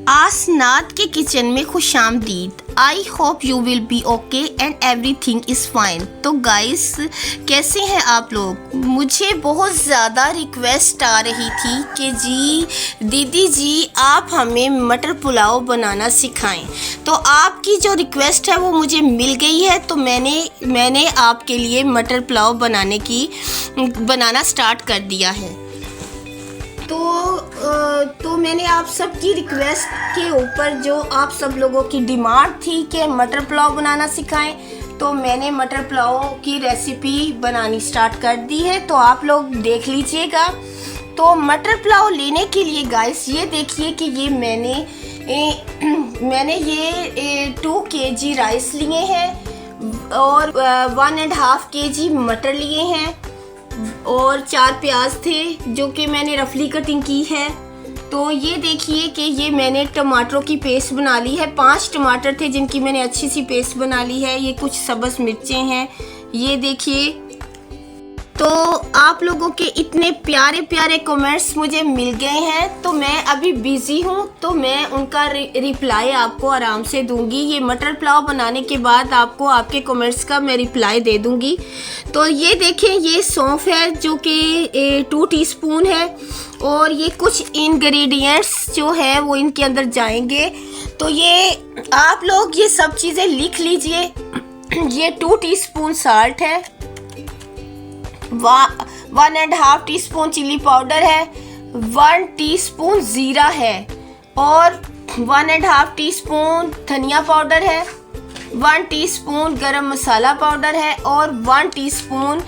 आसनाद के किचन में खुशामदीद। I hope you will be okay and everything is fine. तो गाइस, कैसे हैं आप लोग? मुझे बहुत ज़्यादा रिक्वेस्ट आ रही थी कि जी दीदी जी आप हमें मटर पुलाव बनाना सिखाएं। तो आपकी जो रिक्वेस्ट है वो मुझे मिल गई है, तो मैंने आपके लिए मटर पुलाव बनाना स्टार्ट कर दिया है। तो मैंने आप सबकी रिक्वेस्ट के ऊपर, जो आप सब लोगों की डिमांड थी कि मटर पुलाव बनाना सिखाएं, तो मैंने मटर पुलाव की रेसिपी बनानी स्टार्ट कर दी है। तो आप लोग देख लीजिएगा। तो मटर पुलाव लेने के लिए गाइस ये देखिए कि ये मैंने ये 2 kg राइस लिए हैं और 1.5 kg मटर लिए हैं और 4 प्याज थे जो कि मैंने रफली कटिंग की है। तो ये देखिए कि ये मैंने टमाटरों की पेस्ट बना ली है। 5 टमाटर थे जिनकी मैंने अच्छी सी पेस्ट बना ली है। ये कुछ सब्ज़ मिर्चें हैं, ये देखिए। तो आप लोगों के इतने प्यारे प्यारे कमेंट्स मुझे मिल गए हैं, तो मैं अभी बिज़ी हूँ, तो मैं उनका रिप्लाई आपको आराम से दूंगी। ये मटर पुलाव बनाने के बाद आपको आपके कमेंट्स का मैं रिप्लाई दे दूंगी। तो ये देखें, ये सौंफ है जो कि 2 टीस्पून है और ये कुछ इंग्रेडिएंट्स जो है वो इनके अंदर जाएंगे। तो ये आप लोग ये सब चीज़ें लिख लीजिए। ये 2 टीस्पून साल्ट है, 1.5 टीस्पून चिली पाउडर है, 1 टीस्पून ज़ीरा है और 1.5 टीस्पून धनिया पाउडर है, 1 टीस्पून गरम मसाला पाउडर है और 1 टीस्पून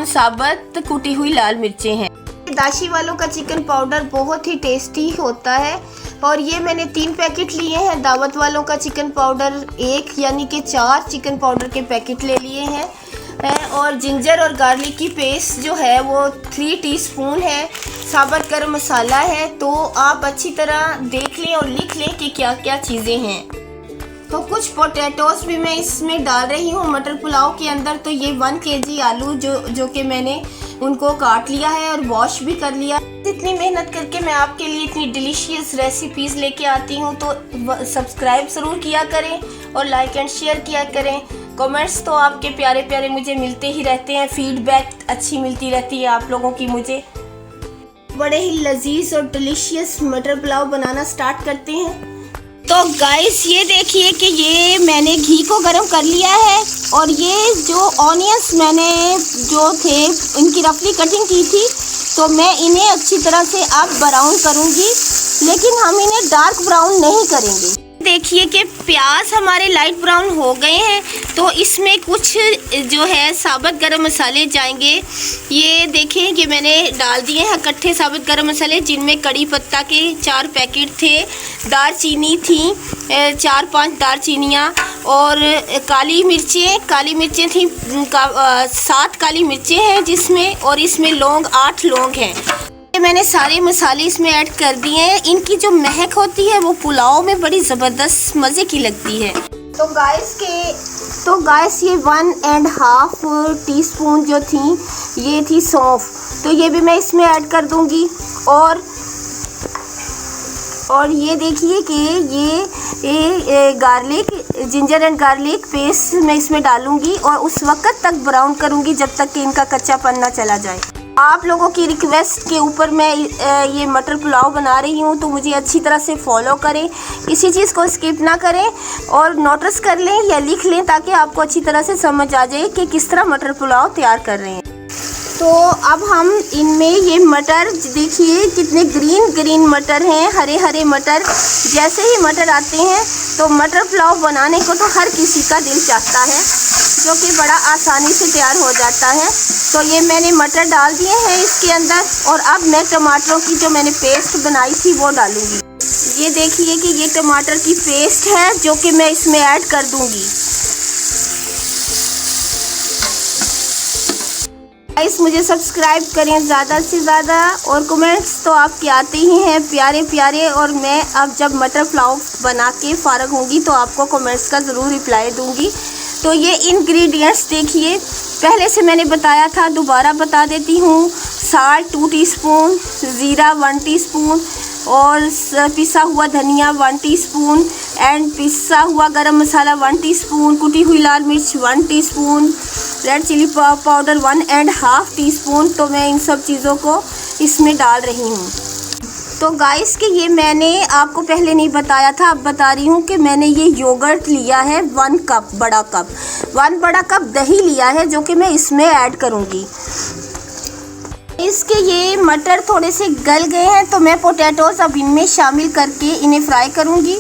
साबुत कुटी हुई लाल मिर्चें हैं। दाशी वालों का चिकन पाउडर बहुत ही टेस्टी होता है और ये मैंने 3 पैकेट लिए हैं। दावत वालों का चिकन पाउडर 1 यानी कि 4 चिकन पाउडर के पैकेट ले लिए हैं। और जिंजर और गार्लिक की पेस्ट जो है वो 3 टीस्पून है। साबुत गरम मसाला है। तो आप अच्छी तरह देख लें और लिख लें कि क्या क्या चीज़ें हैं। तो कुछ पोटैटोस भी मैं इसमें डाल रही हूँ मटर पुलाव के अंदर। तो ये 1 kg आलू जो कि मैंने उनको काट लिया है और वॉश भी कर लिया। इतनी मेहनत करके मैं आपके लिए इतनी डिलीशियस रेसिपीज़ लेके आती हूँ, तो सब्सक्राइब ज़रूर किया करें और लाइक एंड शेयर किया करें। कमेंट्स तो आपके प्यारे प्यारे मुझे मिलते ही रहते हैं, फीडबैक अच्छी मिलती रहती है आप लोगों की मुझे। बड़े ही लजीज और डिलीशियस मटर पुलाव बनाना स्टार्ट करते हैं। तो गाइस ये देखिए कि ये मैंने घी को गरम कर लिया है और ये जो ऑनियंस मैंने जो थे इनकी रफली कटिंग की थी, तो मैं इन्हें अच्छी तरह से अब ब्राउन करूँगी, लेकिन हम इन्हें डार्क ब्राउन नहीं करेंगे। देखिए कि प्याज हमारे लाइट ब्राउन हो गए हैं, तो इसमें कुछ जो है साबुत गरम मसाले जाएंगे। ये देखें, ये मैंने डाल दिए हैं इकट्ठे साबुत गरम मसाले, जिनमें कड़ी पत्ता के 4 पैकेट थे, दालचीनी थी 4-5 दालचीनियाँ और काली मिर्चें थी 7 काली मिर्चें हैं जिसमें, और इसमें लौंग 8 लौंग हैं। मैंने सारे मसाले इसमें ऐड कर दिए हैं। इनकी जो महक होती है वो पुलाव में बड़ी ज़बरदस्त मज़े की लगती है। तो गाइस ये 1.5 टीस्पून जो थी ये थी सौंफ, तो ये भी मैं इसमें ऐड कर दूंगी। और ये देखिए कि ये garlic, ginger and garlic paste मैं इसमें डालूंगी और उस वक्त तक ब्राउन करूंगी जब तक कि इनका कच्चापन ना चला जाए। आप लोगों की रिक्वेस्ट के ऊपर मैं ये मटर पुलाव बना रही हूँ, तो मुझे अच्छी तरह से फॉलो करें, किसी चीज़ को स्किप ना करें और नोटिस कर लें या लिख लें, ताकि आपको अच्छी तरह से समझ आ जाए कि किस तरह मटर पुलाव तैयार कर रहे हैं। तो अब हम इनमें ये मटर देखिए कितने ग्रीन मटर हैं, हरे हरे मटर। जैसे ही मटर आते हैं तो मटर पुलाव बनाने को तो हर किसी का दिल चाहता है, जो कि बड़ा आसानी से तैयार हो जाता है। तो ये मैंने मटर डाल दिए हैं इसके अंदर और अब मैं टमाटरों की जो मैंने पेस्ट बनाई थी वो डालूँगी। ये देखिए कि ये टमाटर की पेस्ट है जो कि मैं इसमें ऐड कर दूँगी। गाइस मुझे सब्सक्राइब करें ज़्यादा से ज़्यादा, और कमेंट्स तो आपके आते ही हैं प्यारे प्यारे। और मैं अब जब मटर पुलाव बना के फ़ारग होंगी तो आपको कमेंट्स का ज़रूर रिप्लाई दूंगी। तो ये इंग्रेडिएंट्स देखिए, पहले से मैंने बताया था, दोबारा बता देती हूँ। साल्ट 2 टीस्पून, ज़ीरा 1 टीस्पून, और पिसा हुआ धनिया 1 टीस्पून एंड पिसा हुआ गरम मसाला 1 टीस्पून, कुटी हुई लाल मिर्च 1 teaspoon, red chilli powder 1.5 teaspoon. तो मैं इन सब चीज़ों को इसमें डाल रही हूँ। तो गाइस कि ये मैंने आपको पहले नहीं बताया था, अब बता रही हूँ कि मैंने ये योगर्ट लिया है 1 कप, बड़ा कप दही लिया है जो कि मैं इसमें ऐड करूँगी। इसके ये मटर थोड़े से गल गए हैं तो मैं पोटैटोज अब इनमें शामिल करके इन्हें फ्राई करूँगी।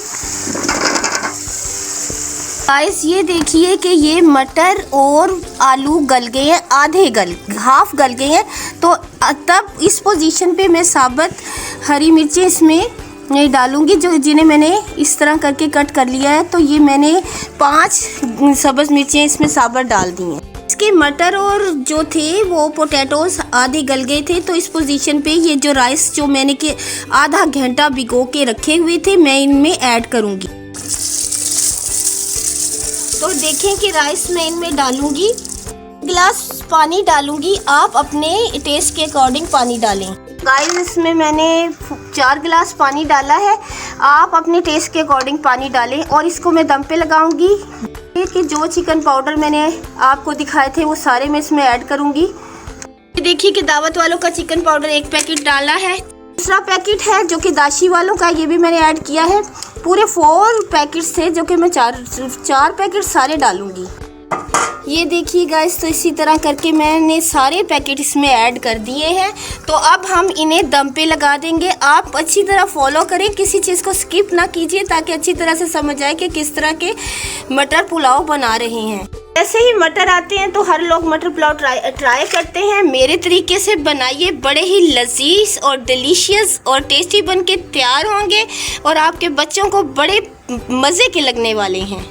गाइस ये देखिए कि ये मटर और आलू गल गए हैं, हाफ गल गए हैं। तो तब इस पोजीशन पे मैं साबुत हरी मिर्चें इसमें डालूंगी जिन्हें मैंने इस तरह करके कट कर लिया है। तो ये मैंने 5 सब्ज़ मिर्चें इसमें साबुत डाल दी हैं। इसके मटर और जो थे वो पोटैटोज आधे गल गए थे। तो इस पोजीशन पे ये जो राइस जो मैंने के आधा घंटा भिगो के रखे हुए थे मैं इनमें ऐड करूँगी। तो देखें कि राइस मैं इनमें डालूंगी, गिलास पानी डालूंगी, आप अपने टेस्ट के अकॉर्डिंग पानी डालें। गाइस इसमें मैंने 4 गिलास पानी डाला है, आप अपने टेस्ट के अकॉर्डिंग पानी डालें और इसको मैं दम पे लगाऊंगी। कि जो चिकन पाउडर मैंने आपको दिखाए थे वो सारे मैं इसमें ऐड करूंगी। देखिए कि दावत वालों का चिकन पाउडर 1 पैकेट डाला है, दूसरा पैकेट है जो कि दाशी वालों का, ये भी मैंने ऐड किया है। पूरे 4 पैकेट्स थे जो कि मैं 4 पैकेट सारे डालूंगी। ये देखिए गाइस, तो इसी तरह करके मैंने सारे पैकेट इसमें ऐड कर दिए हैं। तो अब हम इन्हें दम पे लगा देंगे। आप अच्छी तरह फॉलो करें, किसी चीज़ को स्किप ना कीजिए ताकि अच्छी तरह से समझ आए कि किस तरह के मटर पुलाव बना रहे हैं। जैसे ही मटर आते हैं तो हर लोग मटर पुलाव ट्राई करते हैं। मेरे तरीके से बनाइए, बड़े ही लजीज और डिलीशियस और टेस्टी बन के तैयार होंगे और आपके बच्चों को बड़े मज़े के लगने वाले हैं।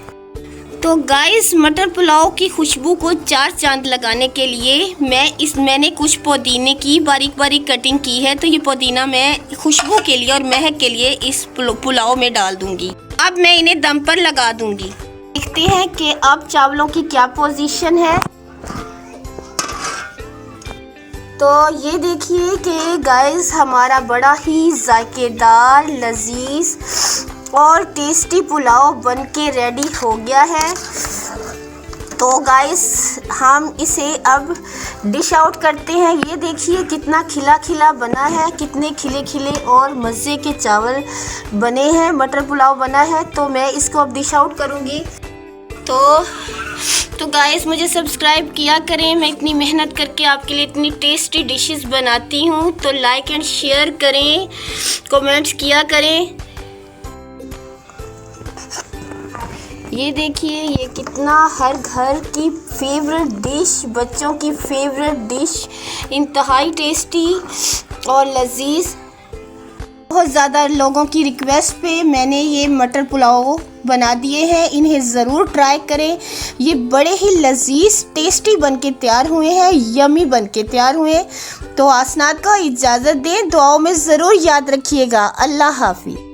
तो गाइस मटर पुलाव की खुशबू को 4 चांद लगाने के लिए मैंने कुछ पुदीने की बारीक बारीक कटिंग की है। तो ये पुदीना मैं खुशबू के लिए और महक के लिए इस पुलाव में डाल दूंगी। अब मैं इन्हें दम पर लगा दूंगी। देखते हैं कि अब चावलों की क्या पोजीशन है। तो ये देखिए कि गाइस हमारा बड़ा ही जायकेदार, लजीज और टेस्टी पुलाव बनके रेडी हो गया है। तो गाइस हम इसे अब डिश आउट करते हैं। ये देखिए कितना खिला खिला बना है, कितने खिले खिले और मज़े के चावल बने हैं, मटर पुलाव बना है। तो मैं इसको अब डिश आउट करूँगी। तो गाइस मुझे सब्सक्राइब किया करें, मैं इतनी मेहनत करके आपके लिए इतनी टेस्टी डिशेस बनाती हूँ। तो लाइक एंड शेयर करें, कमेंट्स किया करें। ये देखिए ये कितना हर घर की फेवरेट डिश, बच्चों की फेवरेट डिश, इंतहाई टेस्टी और लजीज। बहुत ज़्यादा लोगों की रिक्वेस्ट पे मैंने ये मटर पुलाव बना दिए हैं, इन्हें ज़रूर ट्राई करें। ये बड़े ही लजीज टेस्टी बन के तैयार हुए हैं, यमी बन के तैयार हुए। तो आसनाद को इजाज़त दें, दुआओं में ज़रूर याद रखिएगा। अल्लाह हाफिज़।